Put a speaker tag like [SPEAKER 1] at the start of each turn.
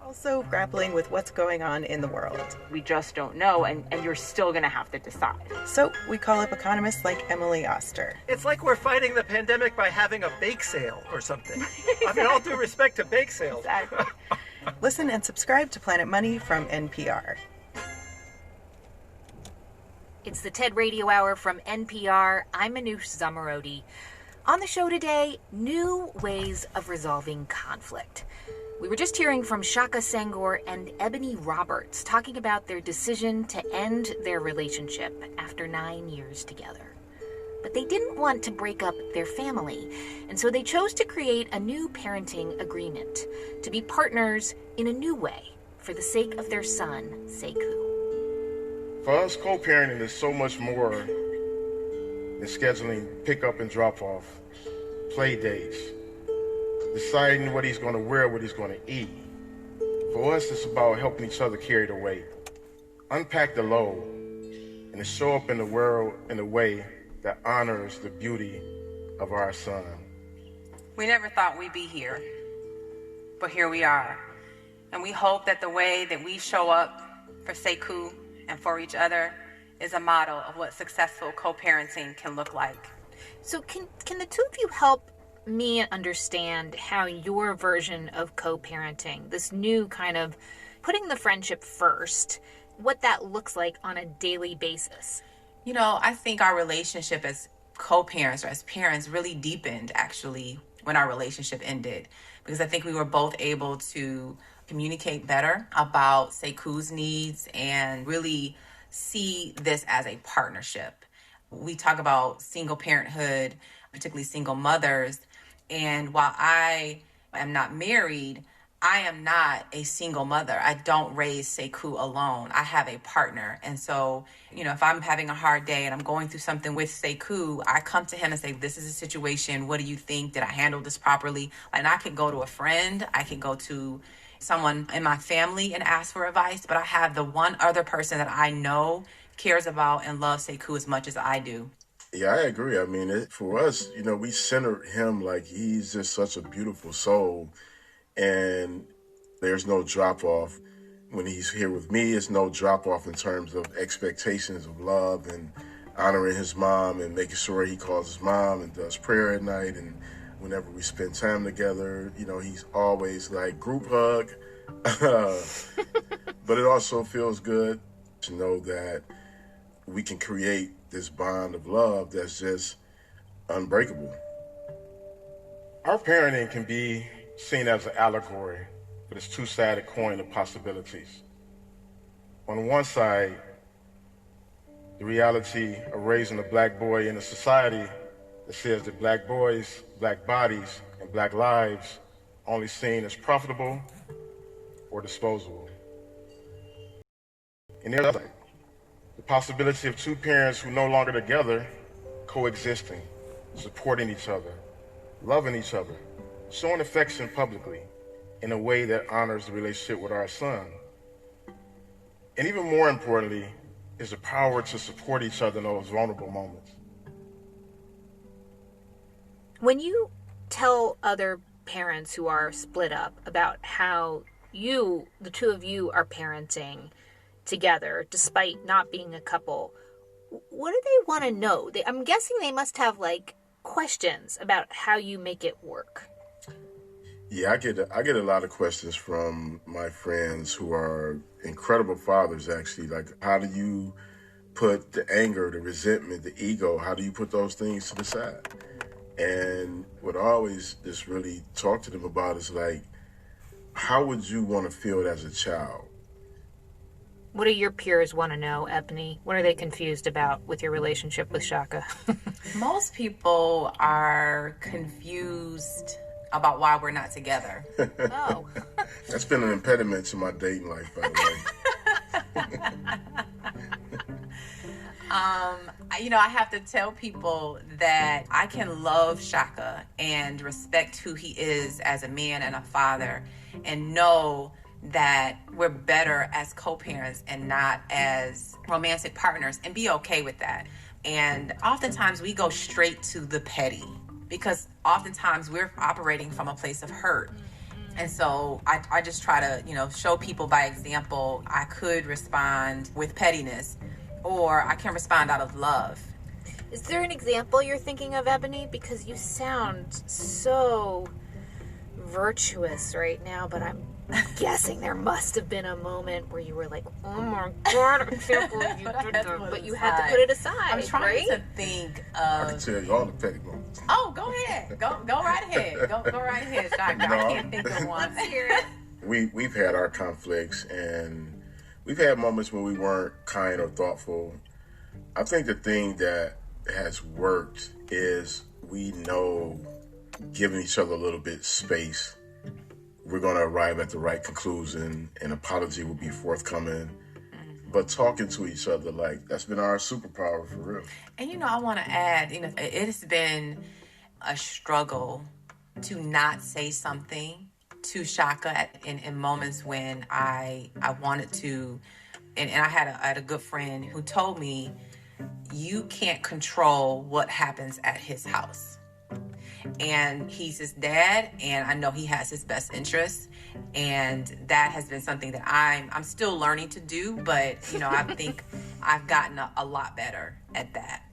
[SPEAKER 1] Also grappling with what's going on in the world.
[SPEAKER 2] We just don't know, and you're still going to have to decide.
[SPEAKER 1] So we call up economists like Emily Oster.
[SPEAKER 3] It's like we're fighting the pandemic by having a bake sale or something. I mean, all due respect to bake sales.
[SPEAKER 2] Exactly.
[SPEAKER 1] Listen and subscribe to Planet Money from NPR.
[SPEAKER 4] It's the TED Radio Hour from NPR. I'm Manoush Zomorodi. On the show today, new ways of resolving conflict. We were just hearing from Shaka Senghor and Ebony Roberts talking about their decision to end their relationship after 9 years together. But they didn't want to break up their family, and so they chose to create a new parenting agreement to be partners in a new way for the sake of their son, Sekou.
[SPEAKER 5] For us, co-parenting is so much more than scheduling pick-up and drop-off, play dates, deciding what he's going to wear, what he's going to eat. For us, it's about helping each other carry the weight, unpack the load, and to show up in the world in a way that honors the beauty of our son.
[SPEAKER 6] We never thought we'd be here, but here we are. And we hope that the way that we show up for Sekou and for each other is a model of what successful co-parenting can look like.
[SPEAKER 4] So can the two of you help me understand how your version of co-parenting, this new kind of putting the friendship first, what that looks like on a daily basis?
[SPEAKER 6] You know, I think our relationship as co-parents or as parents really deepened actually when our relationship ended, because I think we were both able to communicate better about Sekou's needs and really see this as a partnership. We talk about single parenthood, particularly single mothers. And while I am not married, I am not a single mother. I don't raise Sekou alone. I have a partner. And so, you know, if I'm having a hard day and I'm going through something with Sekou, I come to him and say, this is a situation. What do you think? Did I handle this properly? And I can go to a friend. I can go to someone in my family and ask for advice. But I have the one other person that I know cares about and loves Sekou as much as I do.
[SPEAKER 5] Yeah, I agree. I mean, for us, you know, we center him like he's just such a beautiful soul, and there's no drop-off. When he's here with me, it's no drop-off in terms of expectations of love and honoring his mom and making sure he calls his mom and does prayer at night. And whenever we spend time together, you know, he's always like group hug. But it also feels good to know that we can create this bond of love that's just unbreakable. Our parenting can be seen as an allegory for this two-sided coin of possibilities. On one side, the reality of raising a black boy in a society that says that black boys, black bodies, and black lives are only seen as profitable or disposable. And there's the possibility of two parents who are no longer together, coexisting, supporting each other, loving each other, showing affection publicly in a way that honors the relationship with our son. And even more importantly, is the power to support each other in those vulnerable moments.
[SPEAKER 4] When you tell other parents who are split up about how you, the two of you, are parenting together despite not being a couple, what do they want to know? I'm guessing they must have like questions about how you make it work.
[SPEAKER 5] Yeah, I get a lot of questions from my friends who are incredible fathers, actually. Like, how do you put the anger, the resentment, the ego, how do you put those things to the side? And what I always just really talk to them about is like, how would you want to feel as a child?
[SPEAKER 4] What do your peers want to know, Ebony? What are they confused about with your relationship with Shaka?
[SPEAKER 6] Most people are confused about why we're not together.
[SPEAKER 4] Oh.
[SPEAKER 5] That's been an impediment to my dating life, by the way.
[SPEAKER 6] I have to tell people that I can love Shaka and respect who he is as a man and a father, and know that we're better as co-parents and not as romantic partners, and be okay with that. And oftentimes we go straight to the petty because oftentimes we're operating from a place of hurt. And so I just try to, show people by example. I could respond with pettiness, or I can respond out of love.
[SPEAKER 4] Is there an example you're thinking of, Ebony? Because you sound so virtuous right now, but I'm guessing there must have been a moment where you were like, oh my God, I can't believe you did that. But you had to put it aside,
[SPEAKER 6] I'm trying
[SPEAKER 4] right?
[SPEAKER 6] to think
[SPEAKER 5] I
[SPEAKER 6] of...
[SPEAKER 5] can tell you all the petty moments.
[SPEAKER 6] Oh, go ahead. Go right ahead. Go right ahead, Shaka.
[SPEAKER 5] No.
[SPEAKER 6] I can't think of one.
[SPEAKER 4] Let's hear it.
[SPEAKER 5] We've had our conflicts, and we've had moments when we weren't kind or thoughtful. I think the thing that has worked is we know giving each other a little bit space, we're going to arrive at the right conclusion. An apology will be forthcoming. But talking to each other, like, that's been our superpower for real.
[SPEAKER 6] And, I want to add, it has been a struggle to not say something to Shaka in moments when I wanted to. And I had a good friend who told me, you can't control what happens at his house. And he's his dad, and I know he has his best interests, and that has been something that I'm still learning to do, but I think I've gotten a lot better at that.